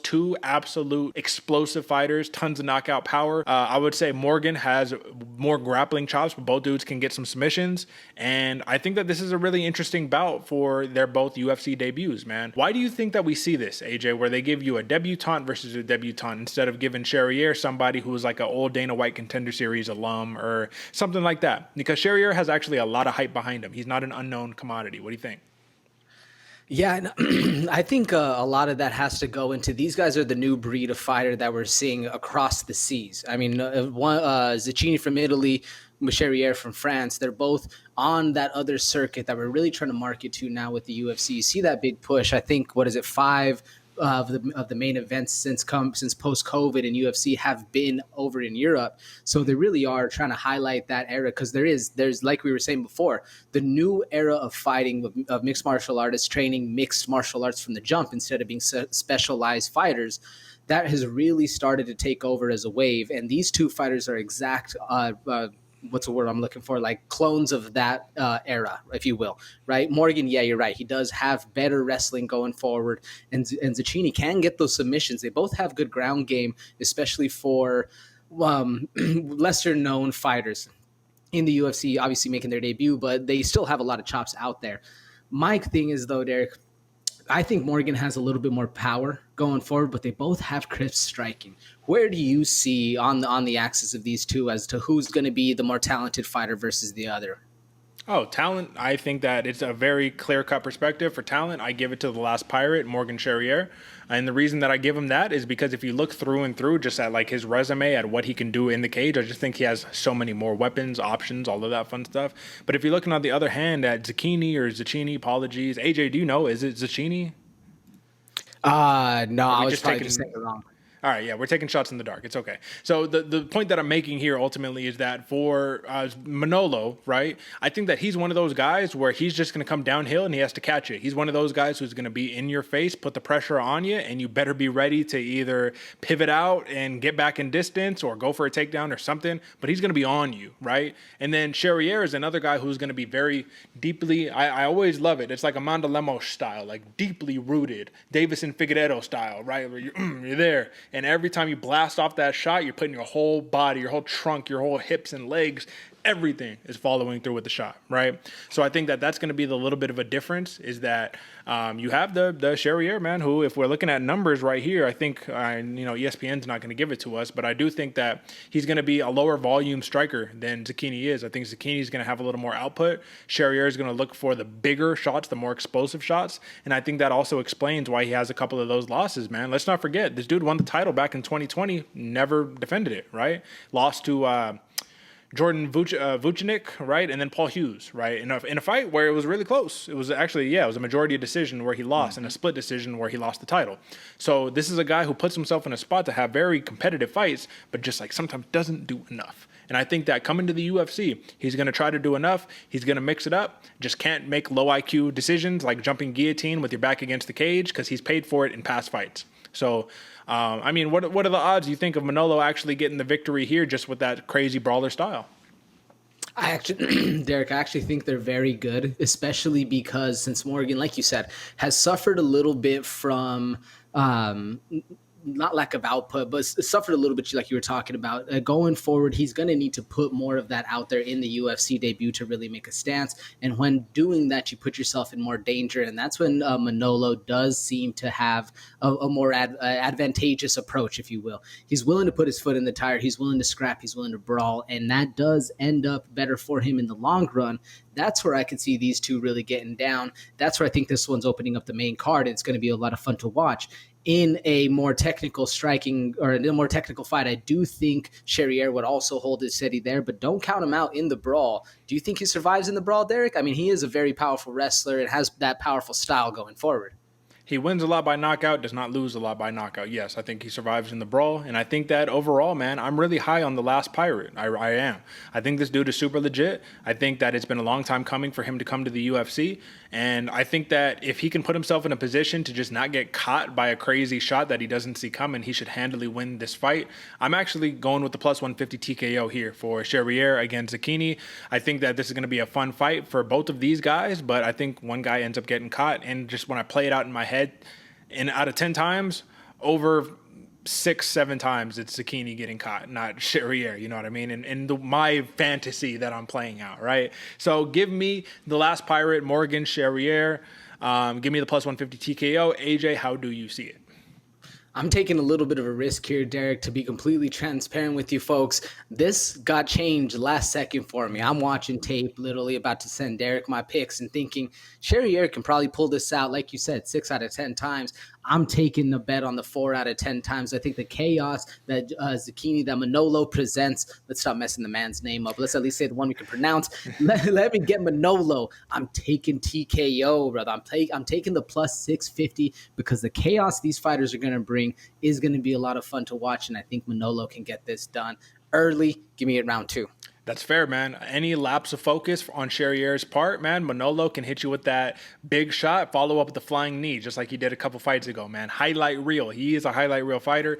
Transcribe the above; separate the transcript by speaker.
Speaker 1: two absolute explosive fighters, tons of knockout power. I would say Morgan has more grappling chops, but both dudes can get some submissions. And I think that this is a really interesting bout for their both UFC debuts, man. Why do you think that we see this, AJ, where they give you a debutante versus a debutante instead of giving Charriere somebody who is like an old Dana White Contender Series alum or something like that? Because Charriere has actually a lot of hype behind him. He's not an unknown commodity. What do you think?
Speaker 2: Yeah, and I think a lot of that has to go into these guys are the new breed of fighter that we're seeing across the seas. I mean, Zecchini from Italy, Charriere from France, they're both on that other circuit that we're really trying to market to now with the UFC. You see that big push. I think, what is it, five of the main events since post COVID in UFC have been over in Europe. So they really are trying to highlight that era because there's like we were saying before, the new era of fighting of mixed martial artists training mixed martial arts from the jump instead of being specialized fighters. That has really started to take over as a wave, and these two fighters are exact what's the word I'm looking for? Like clones of that era, if you will, right? Morgan, yeah, you're right. He does have better wrestling going forward, and Zecchini can get those submissions. They both have good ground game, especially for lesser known fighters in the UFC, obviously making their debut, but they still have a lot of chops out there. My thing is, though, Derek, I think Morgan has a little bit more power going forward, but they both have crisp striking. Where do you see on the axis of these two as to who's going to be the more talented fighter versus the other?
Speaker 1: Oh, talent, I think that it's a very clear-cut perspective. For talent, I give it to the last Pirate, Morgan Charriere. And the reason that I give him that is because if you look through and through just at like his resume, at what he can do in the cage, I just think he has so many more weapons, options, all of that fun stuff. But if you're looking on the other hand at Zecchini, apologies. AJ, do you know, is it Zecchini?
Speaker 2: No, I was probably just saying it wrong.
Speaker 1: All right, yeah, we're taking shots in the dark. It's okay. So the point that I'm making here ultimately is that for Manolo, right, I think that he's one of those guys where he's just going to come downhill and he has to catch it. He's one of those guys who's going to be in your face, put the pressure on you, and you better be ready to either pivot out and get back in distance or go for a takedown or something, but he's going to be on you, right? And then Charriere is another guy who's going to be very deeply, I always love it. It's like Amanda Lemos style, like deeply rooted, Davis and Figueiredo style, right, where you're there. And every time you blast off that shot, you're putting your whole body, your whole trunk, your whole hips and legs, everything is following through with the shot, right? So I think that that's going to be the little bit of a difference is that you have the Charriere, man, who, if we're looking at numbers right here, I think, ESPN's not going to give it to us, but I do think that he's going to be a lower volume striker than Zecchini is. I think Zecchini is going to have a little more output. Charriere is going to look for the bigger shots, the more explosive shots, and I think that also explains why he has a couple of those losses, man. Let's not forget, this dude won the title back in 2020, never defended it, right? Lost to Jordan Vucinic, right? And then Paul Hughes, right? In a fight where it was really close. It was actually, it was a majority decision where he lost and a split decision where he lost the title. So this is a guy who puts himself in a spot to have very competitive fights, but just like sometimes doesn't do enough. And I think that coming to the UFC, he's going to try to do enough. He's going to mix it up. Just can't make low IQ decisions like jumping guillotine with your back against the cage because he's paid for it in past fights. So, what are the odds you think of Manolo actually getting the victory here just with that crazy brawler style?
Speaker 2: Derek, I actually think they're very good, especially because since Morgan, like you said, has suffered a little bit from not lack of output, but suffered a little bit like you were talking about. Going forward, he's going to need to put more of that out there in the UFC debut to really make a stance. And when doing that, you put yourself in more danger. And that's when Manolo does seem to have a more advantageous approach, if you will. He's willing to put his foot in the tire. He's willing to scrap. He's willing to brawl. And that does end up better for him in the long run. That's where I could see these two really getting down. That's where I think this one's opening up the main card. And it's going to be a lot of fun to watch. In a more technical striking or in a more technical fight, I do think Charriere would also hold his steady there, but don't count him out in the brawl. Do you think he survives in the brawl, Derek? I mean, he is a very powerful wrestler and has that powerful style going forward.
Speaker 1: He wins a lot by knockout, does not lose a lot by knockout. Yes, I think he survives in the brawl. And I think that overall, man, I'm really high on the last Pirate. I am. I think this dude is super legit. I think that it's been a long time coming for him to come to the UFC. And I think that if he can put himself in a position to just not get caught by a crazy shot that he doesn't see coming, he should handily win this fight. I'm actually going with the plus 150 TKO here for Charriere against Zecchini. I think that this is going to be a fun fight for both of these guys, but I think one guy ends up getting caught. And just when I play it out in my head, and out of 10 times, over 6-7 times it's Zecchini getting caught, not Charriere. You know what I mean? And my fantasy that I'm playing out, right? So give me the last pirate, Morgan Charriere. Give me the plus 150 TKO. AJ, how do you see it?
Speaker 2: I'm taking a little bit of a risk here, Derek, to be completely transparent with you folks. This got changed last second for me. I'm watching tape, literally about to send Derek my picks and thinking Charriere can probably pull this out, like you said, 6 out of 10 times. I'm taking the bet on the 4 out of 10 times. I think the chaos that Zecchini, that Manolo presents, let's stop messing the man's name up. Let's at least say the one we can pronounce. Let me get Manolo. I'm taking TKO, brother. I'm taking the plus 650 because the chaos these fighters are going to bring is going to be a lot of fun to watch, and I think Manolo can get this done early. Give me it round 2.
Speaker 1: That's fair, man. Any lapse of focus on Charriere's part, man, Manolo can hit you with that big shot, follow up with the flying knee, just like he did a couple fights ago, man. Highlight reel. He is a highlight reel fighter.